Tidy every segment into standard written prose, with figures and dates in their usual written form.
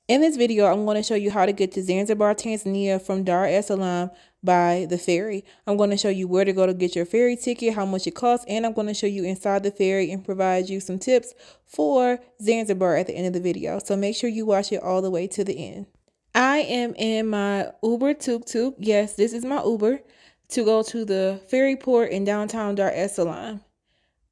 In this video, I'm going to show you how to get to Zanzibar, Tanzania from Dar es Salaam by the ferry. I'm going to show you where to go to get your ferry ticket, how much it costs, and I'm going to show you inside the ferry and provide you some tips for Zanzibar at the end of the video. So make sure you watch it all the way to the end. I am in my Uber tuk-tuk. Yes, this is my Uber to go to the ferry port in downtown Dar es Salaam.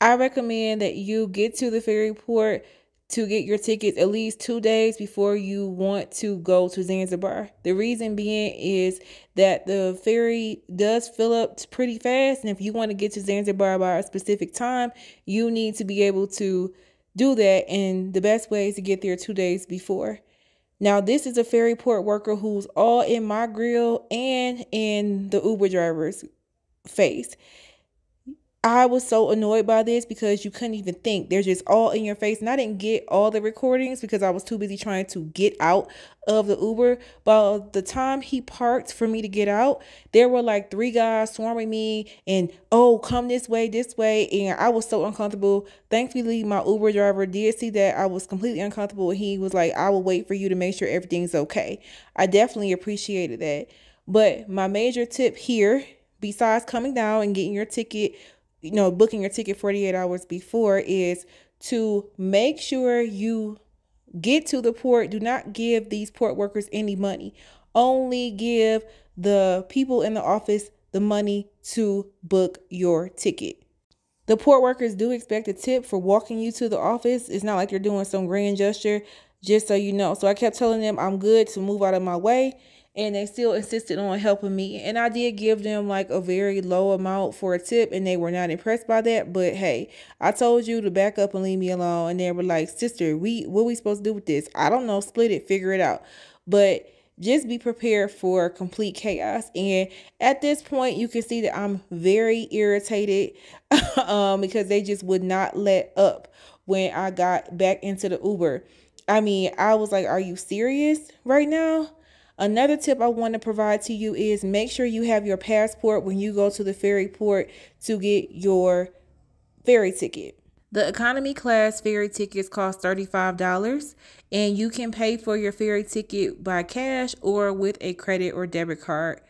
I recommend that you get to the ferry port to get your tickets at least 2 days before you want to go to Zanzibar. The reason being is that the ferry does fill up pretty fast, and if you want to get to Zanzibar by a specific time, you need to be able to do that, and the best way is to get there 2 days before. Now, this is a ferry port worker who's all in my grill and in the Uber driver's face. I was so annoyed by this because you couldn't even think. They're just all in your face. And I didn't get all the recordings because I was too busy trying to get out of the Uber. By the time he parked for me to get out, there were like 3 guys swarming me and, oh, come this way. And I was so uncomfortable. Thankfully, my Uber driver did see that I was completely uncomfortable. He was like, I will wait for you to make sure everything's okay. I definitely appreciated that. But my major tip here, besides coming down and getting your ticket, booking your ticket 48 hours before, is to make sure you get to the port. Do not give these port workers any money. Only give the people in the office the money to book your ticket. The port workers do expect a tip for walking you to the office. It's not like they're doing some grand gesture, just so you know. So I kept telling them I'm good to move out of my way, and they still insisted on helping me. And I did give them like a very low amount for a tip, and they were not impressed by that. But hey, I told you to back up and leave me alone. And they were like, sister, what we supposed to do with this? I don't know, split it, figure it out. But just be prepared for complete chaos. And at this point, you can see that I'm very irritated because they just would not let up when I got back into the Uber. I mean, I was like, are you serious right now? Another tip I want to provide to you is make sure you have your passport when you go to the ferry port to get your ferry ticket. The economy class ferry tickets cost $35, and you can pay for your ferry ticket by cash or with a credit or debit card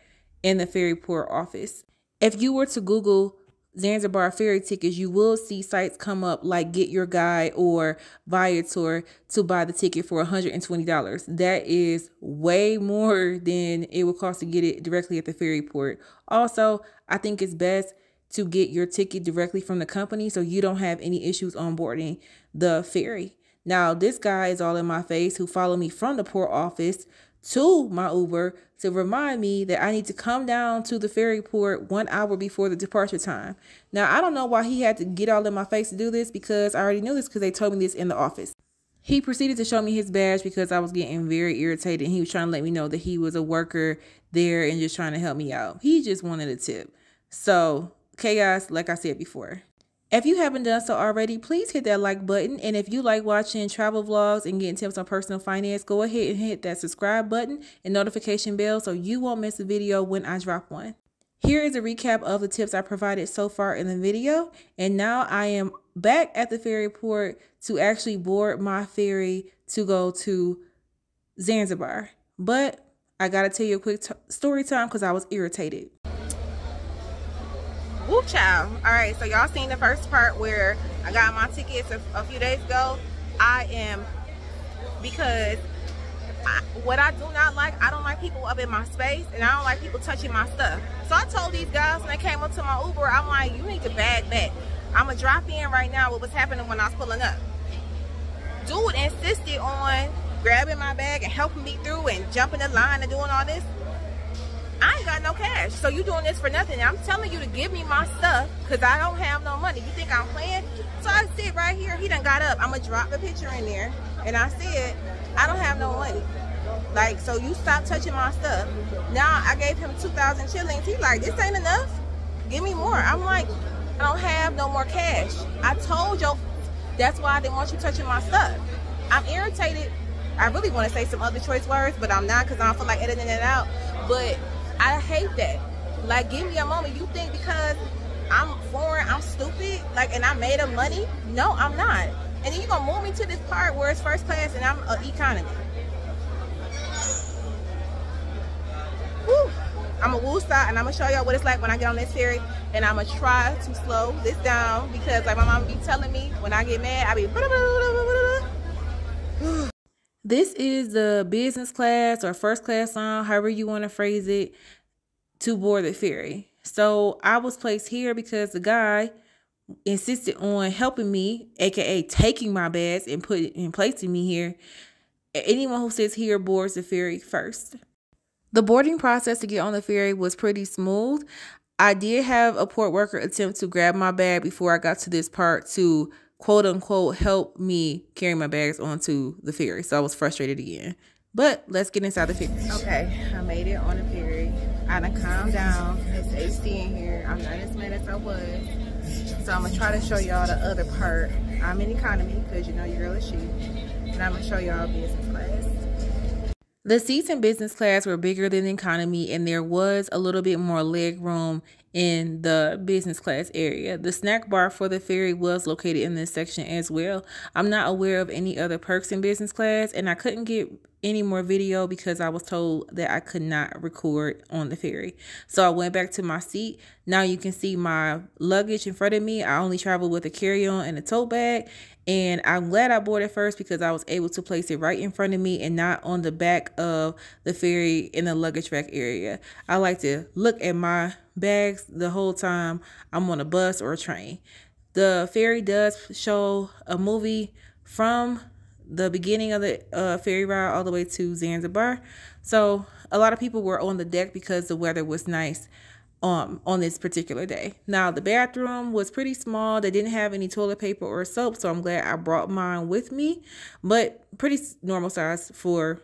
in the ferry port office. If you were to Google Zanzibar ferry tickets, you will see sites come up like Get Your Guide or Viator to buy the ticket for $120. That is way more than it would cost to get it directly at the ferry port. Also, I think it's best to get your ticket directly from the company so you don't have any issues onboarding the ferry. Now, this guy is all in my face who followed me from the port office to my Uber to remind me that I need to come down to the ferry port 1 hour before the departure time. Now, I don't know why he had to get all in my face to do this, because I already knew this because they told me this in the office. He proceeded to show me his badge because I was getting very irritated, and he was trying to let me know that he was a worker there and just trying to help me out. He just wanted a tip. So, chaos, like I said before. If you haven't done so already, please hit that like button. And if you like watching travel vlogs and getting tips on personal finance, go ahead and hit that subscribe button and notification bell so you won't miss a video when I drop one. Here is a recap of the tips I provided so far in the video. And now I am back at the ferry port to actually board my ferry to go to Zanzibar. But I got to tell you a quick story time because I was irritated. Whoop child. All right, so y'all seen the first part where I got my tickets a few days ago. What I do not like, I don't like people up in my space, and I don't like people touching my stuff. So I told these guys when they came up to my Uber, I'm like, you need to bag back. I'm gonna drop in right now what was happening when I was pulling up. Dude insisted on grabbing my bag and helping me through and jumping the line and doing all this. I ain't got no cash, so you doing this for nothing. I'm telling you to give me my stuff because I don't have no money. You think I'm playing? So I sit right here. He done got up. I'm going to drop the picture in there. And I said, I don't have no money. Like, so you stop touching my stuff. Now I gave him 2,000 shillings. He like, this ain't enough. Give me more. I'm like, I don't have no more cash. I told you that's why I didn't want you touching my stuff. I'm irritated. I really want to say some other choice words, but I'm not because I don't feel like editing it out. But I hate that. Like, give me a moment. You think because I'm foreign, I'm stupid, like, and I made up money? No, I'm not. And then you're gonna move me to this part where it's first class and I'm economy. Woo. I'm a woo stop, and I'm gonna show y'all what it's like when I get on this ferry, and I'm gonna try to slow this down because like my mom be telling me when I get mad, I be This is the business class or first class line, however you want to phrase it, to board the ferry. So I was placed here because the guy insisted on helping me, aka taking my bags and placing me here. Anyone who sits here boards the ferry first. The boarding process to get on the ferry was pretty smooth. I did have a port worker attempt to grab my bag before I got to this part to quote unquote help me carry my bags onto the ferry. So I was frustrated again. But let's get inside the ferry. Okay, I made it on the ferry. I done calmed down. It's AC in here. I'm not as mad as I was. So I'm gonna try to show y'all the other part. I'm in economy because you know your girl is cheap. And I'm gonna show y'all business class. The seats in business class were bigger than economy, and there was a little bit more leg room in the business class area. The snack bar for the ferry was located in this section as well. I'm not aware of any other perks in business class, and I couldn't get any more video because I was told that I could not record on the ferry. So I went back to my seat. Now you can see my luggage in front of me. I only traveled with a carry-on and a tote bag, and I'm glad I boarded first because I was able to place it right in front of me and not on the back of the ferry in the luggage rack area. I like to look at my bags the whole time I'm on a bus or a train. The ferry does show a movie from the beginning of the ferry ride all the way to Zanzibar. So a lot of people were on the deck because the weather was nice on this particular day. Now the bathroom was pretty small. They didn't have any toilet paper or soap, so I'm glad I brought mine with me, but pretty normal size for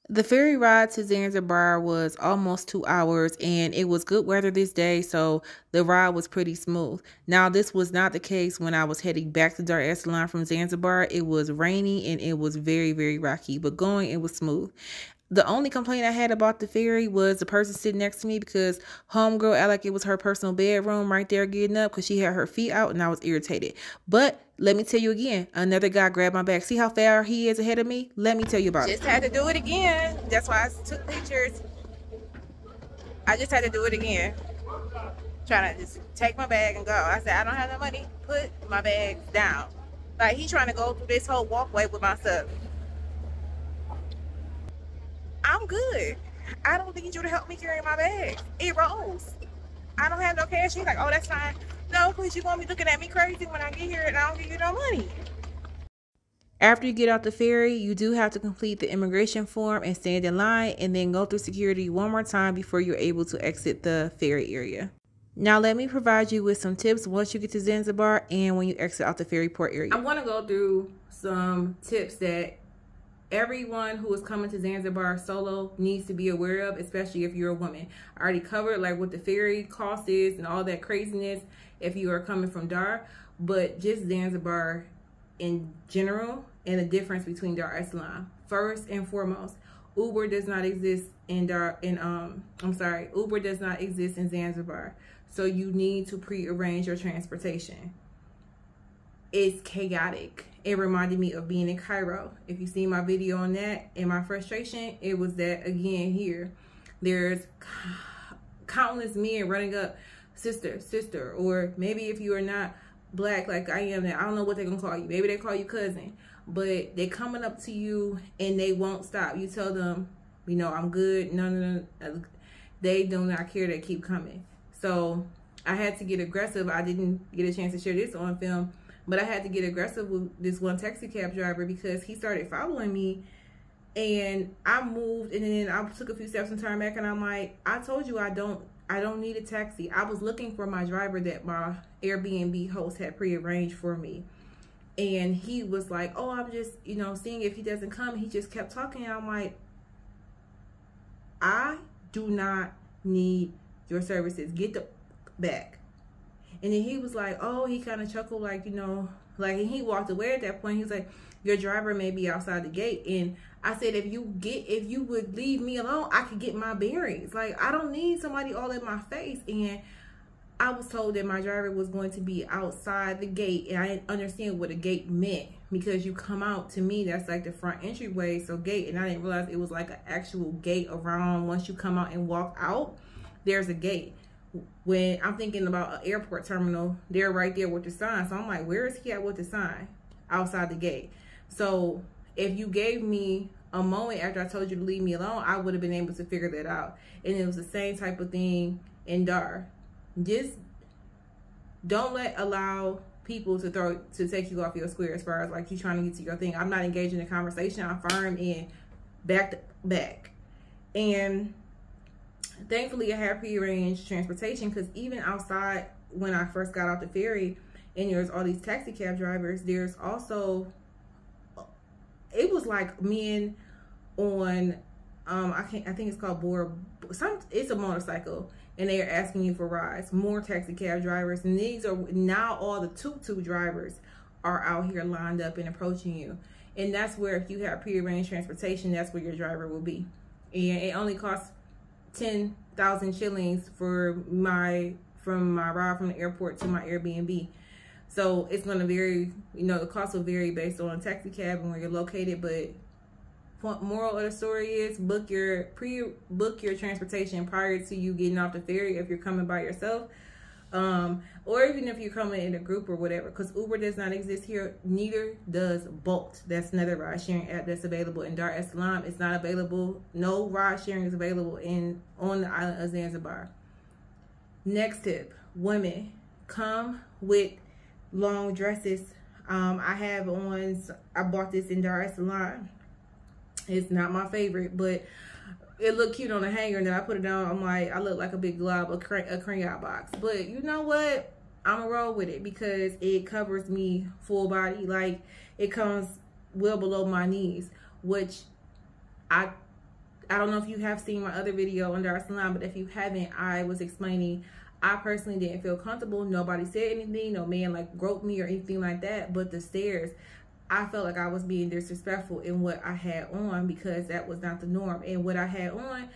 the ferry ride to Zanzibar. Was almost 2 hours, and it was good weather this day, so the ride was pretty smooth. Now, this was not the case when I was heading back to Dar es Salaam from Zanzibar. It was rainy and it was very, very rocky, but going, it was smooth. The only complaint I had about the ferry was the person sitting next to me because homegirl acted like it was her personal bedroom right there getting up because she had her feet out, and I was irritated. But let me tell you again, another guy grabbed my bag. See how far he is ahead of me? Let me tell you about it. Just had to do it again. That's why I took pictures. I just had to do it again. Trying to just take my bag and go. I said, I don't have no money. Put my bags down. Like, he trying to go through this whole walkway with my stuff. I'm good. I don't need you to help me carry my bag. It rolls. I don't have no cash. She's like, oh, that's fine. No, because you're going to be looking at me crazy when I get here and I don't give you no money. After you get off the ferry, you do have to complete the immigration form and stand in line and then go through security one more time before you're able to exit the ferry area. Now, let me provide you with some tips once you get to Zanzibar and when you exit out the ferry port area. I'm going to go through some tips that everyone who is coming to Zanzibar solo needs to be aware of, especially if you're a woman. I already covered like what the ferry cost is and all that craziness if you are coming from Dar, but just Zanzibar in general and the difference between Dar es Salaam. First and foremost, Uber does not exist in Uber does not exist in Zanzibar. So you need to pre-arrange your transportation. It's chaotic. It reminded me of being in Cairo. If you see my video on that and my frustration, it was that again here. There's countless men running up, sister, sister, or maybe if you are not black like I am, I don't know what they're gonna call you. Maybe they call you cousin, but they coming up to you and they won't stop. You tell them, you know, I'm good. No. They do not care. They keep coming. So I had to get aggressive. I didn't get a chance to share this on film, but I had to get aggressive with this one taxi cab driver because he started following me, and I moved, and then I took a few steps and turned back, and I'm like, I told you I don't need a taxi. I was looking for my driver that my Airbnb host had prearranged for me, and he was like, oh, I'm just, you know, seeing if he doesn't come. He just kept talking, and I'm like, I do not need your services. Get the back. And then he was like, oh, he kind of chuckled, like, you know, like, and he walked away at that point. He was like, your driver may be outside the gate. And I said, if you would leave me alone, I could get my bearings. Like, I don't need somebody all in my face. And I was told that my driver was going to be outside the gate, and I didn't understand what a gate meant, because you come out, to me, that's like the front entryway, so gate, and I didn't realize it was like an actual gate around. Once you come out and walk out, there's a gate. When I'm thinking about an airport terminal, they're right there with the sign. So I'm like, where is he at with the sign? Outside the gate. So if you gave me a moment after I told you to leave me alone, I would have been able to figure that out. And it was the same type of thing in Dar. Just don't allow people to take you off your square as far as like you trying to get to your thing. I'm not engaging in a conversation. I'm firm and back to back. And thankfully I have prearranged transportation, because even outside when I first got off the ferry and there's all these taxi cab drivers, there's also, it was like men on I think it's called it's a motorcycle, and they are asking you for rides. More taxi cab drivers, and these are now all the tuk-tuk drivers are out here lined up and approaching you. And that's where, if you have prearranged transportation, that's where your driver will be. And it only costs 10,000 shillings from my ride from the airport to my Airbnb. So it's going to vary, you know, the cost will vary based on a taxi cab and where you're located. But moral of the story is book your transportation prior to you getting off the ferry if you're coming by yourself, or even if you're coming in a group or whatever, because Uber does not exist here. Neither does Bolt. That's another ride sharing app that's available in Dar es Salaam. It's not available. No ride sharing is available on the island of Zanzibar. Next tip: women, come with long dresses. I bought this in Dar es Salaam. It's not my favorite, but it looked cute on the hanger, and then I put it on. I'm like, I look like a big glob, a crayon box. But you know what? I'm gonna roll with it because it covers me full body. Like, it comes well below my knees, which I don't know if you have seen my other video on Dar es Salaam, but if you haven't, I was explaining I personally didn't feel comfortable. Nobody said anything. No man like groped me or anything like that. But the stairs, I felt like I was being disrespectful in what I had on, because that was not the norm. And what I had on,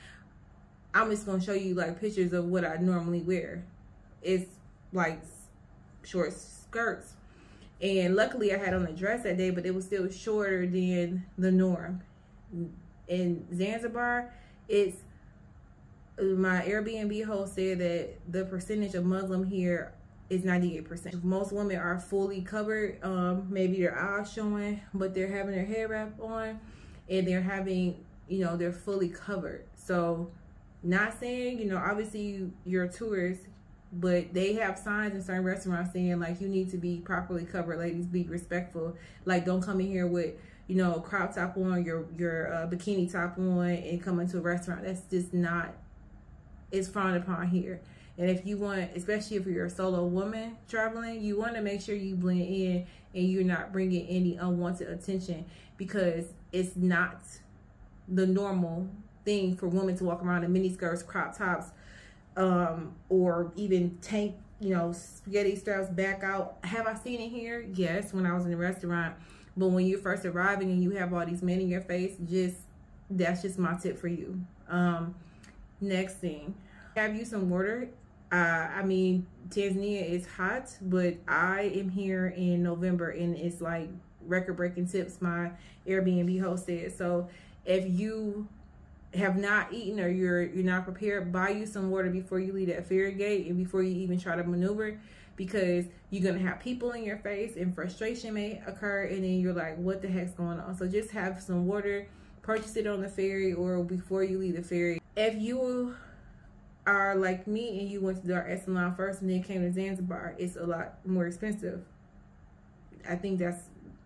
I'm just going to show you like pictures of what I normally wear. It's like short skirts. And luckily I had on a dress that day, but it was still shorter than the norm. In Zanzibar, it's, my Airbnb host said that the percentage of Muslim here is 98%. Most women are fully covered. Maybe their eyes showing, but they're having their hair wrap on, and they're having, you know, they're fully covered. So, not saying, you know, obviously you're a tourist, but they have signs in certain restaurants saying like, you need to be properly covered. Ladies, be respectful. Like, don't come in here with, you know, crop top on, your bikini top on, and come into a restaurant. That's just not, it's frowned upon here. And if you want, especially if you're a solo woman traveling, you want to make sure you blend in and you're not bringing any unwanted attention, because it's not the normal thing for women to walk around in mini skirts, crop tops, or even tank, you know, spaghetti straps back out. Have I seen it here? Yes, when I was in the restaurant. But when you're first arriving and you have all these men in your face, that's just my tip for you. Next thing, have you some water. I mean, Tanzania is hot, but I am here in November and it's like record-breaking tips, my Airbnb host said. So if you have not eaten or you're not prepared, buy you some water before you leave that ferry gate and before you even try to maneuver, because you're going to have people in your face and frustration may occur, and then you're like, what the heck's going on? So just have some water, purchase it on the ferry or before you leave the ferry. If you are like me and you went to Dar es Salaam first and then came to Zanzibar, it's a lot more expensive. I think if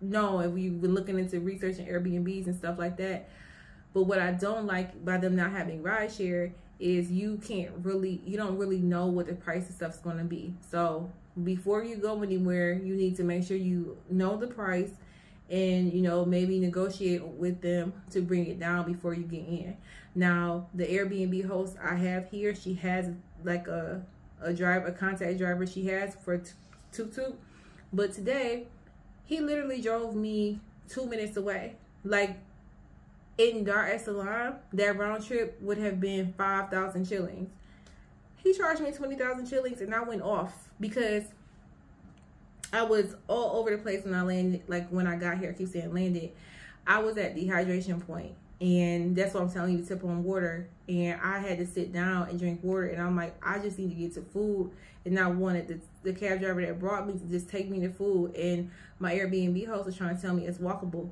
you've been looking into researching Airbnbs and stuff like that. But what I don't like by them not having rideshare is you don't really know what the price of stuff's going to be. So before you go anywhere, you need to make sure you know the price and, you know, maybe negotiate with them to bring it down before you get in. Now, the Airbnb host I have here, she has like a contact driver she has for tuk-tuk. But today, he literally drove me 2 minutes away. Like, in Dar es Salaam, that round trip would have been 5,000 shillings. He charged me 20,000 shillings, and I went off because I was all over the place when I landed. Like when I got here, I keep saying landed. I was at dehydration point, and that's what I'm telling you, sip on water. And I had to sit down and drink water, and I'm like, I just need to get to food. And I wanted the cab driver that brought me to just take me to food. And my Airbnb host was trying to tell me it's walkable.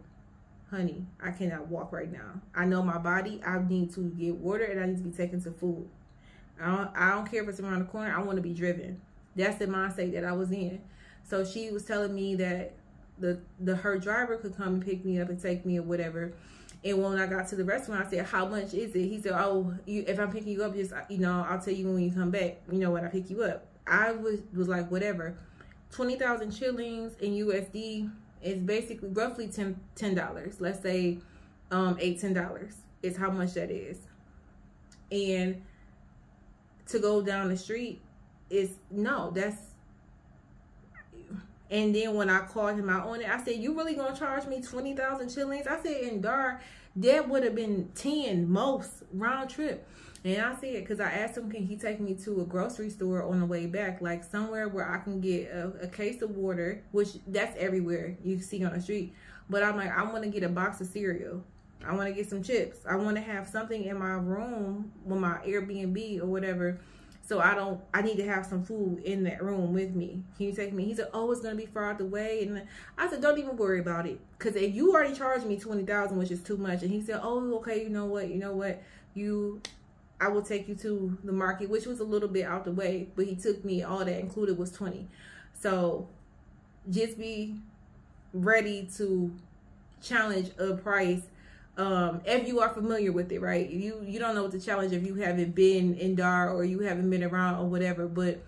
Honey, I cannot walk right now. I know my body. I need to get water, and I need to be taken to food. I don't care if it's around the corner. I want to be driven. That's the mindset that I was in. So she was telling me that her driver could come and pick me up and take me or whatever. And when I got to the restaurant, I said, how much is it? He said, oh, if I'm picking you up, just, I'll tell you when you come back, when I pick you up. I was like, whatever. 20,000 shillings in USD is basically roughly $10. Let's say $8-10 is how much that is. And to go down the street is, no, that's. And then when I called him out on it, I said, you really gonna charge me 20,000 shillings? I said, in Dar, that would have been 10 most round trip. And I said, because I asked him, can he take me to a grocery store on the way back, like somewhere where I can get a case of water, which that's everywhere you see on the street. But I'm like, I want to get a box of cereal. I want to get some chips. I want to have something in my room with my Airbnb or whatever. So I need to have some food in that room with me. Can you take me? He said, oh, it's going to be far out the way. And I said, don't even worry about it. Because if you already charged me 20,000, which is too much. And he said, oh, okay, you know what? I will take you to the market, which was a little bit out the way. But he took me, all that included was 20. So just be ready to challenge a price. If you are familiar with it, right? You don't know what the challenge if you haven't been in Dar or you haven't been around or whatever, but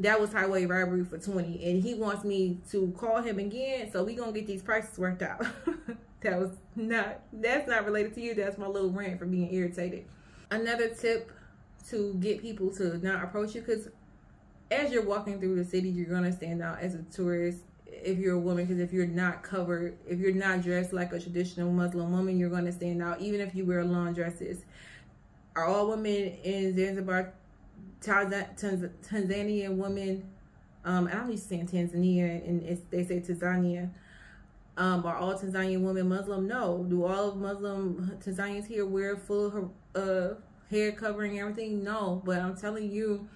that was highway robbery for 20, and he wants me to call him again, so we gonna get these prices worked out. That's not related to you. That's my little rant for being irritated. Another tip to get people to not approach you, because as you're walking through the city, you're gonna stand out as a tourist if you're a woman, because if you're not covered, if you're not dressed like a traditional Muslim woman, you're going to stand out, even if you wear long dresses. Are all women in Zanzibar, Tanzanian women, I don't used to say Tanzania, and they say Tanzania, are all Tanzanian women Muslim? No. Do all Muslim Tanzanians here wear full hair covering, everything? No. But I'm telling you,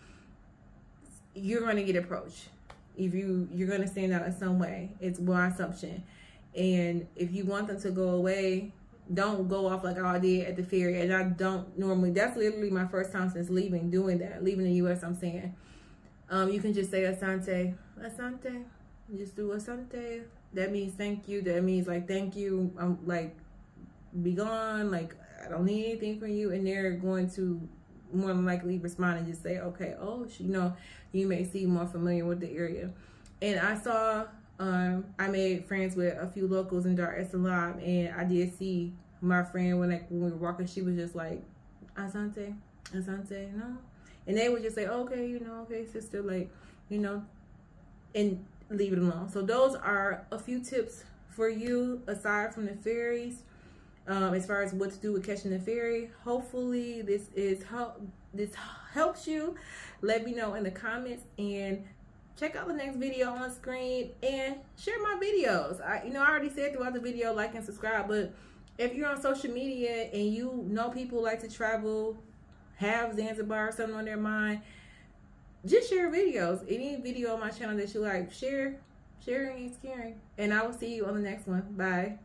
you're going to get approached. If you're going to stand out in some way. It's my assumption. And if you want them to go away, don't go off like I did at the ferry. And I don't normally, that's literally my first time since leaving the U.S. I'm saying. You can just say asante. Asante. Just do asante. That means thank you. That means like thank you. I'm like, be gone. Like, I don't need anything from you. And they're going to more than likely respond and just say, okay, oh, you may seem more familiar with the area. And I saw, I made friends with a few locals in Dar es Salaam, and I did see my friend when we were walking, she was just like, asante, asante, no. And they would just say, okay, okay, sister, like, and leave it alone. So those are a few tips for you aside from the ferries. As far as what to do with catching the ferry. Hopefully this helps you. Let me know in the comments, and check out the next video on screen and share my videos. I already said throughout the video, like and subscribe, but if you're on social media and you know people like to travel, have Zanzibar or something on their mind, just share videos. Any video on my channel that you like, sharing is caring. And I will see you on the next one. Bye.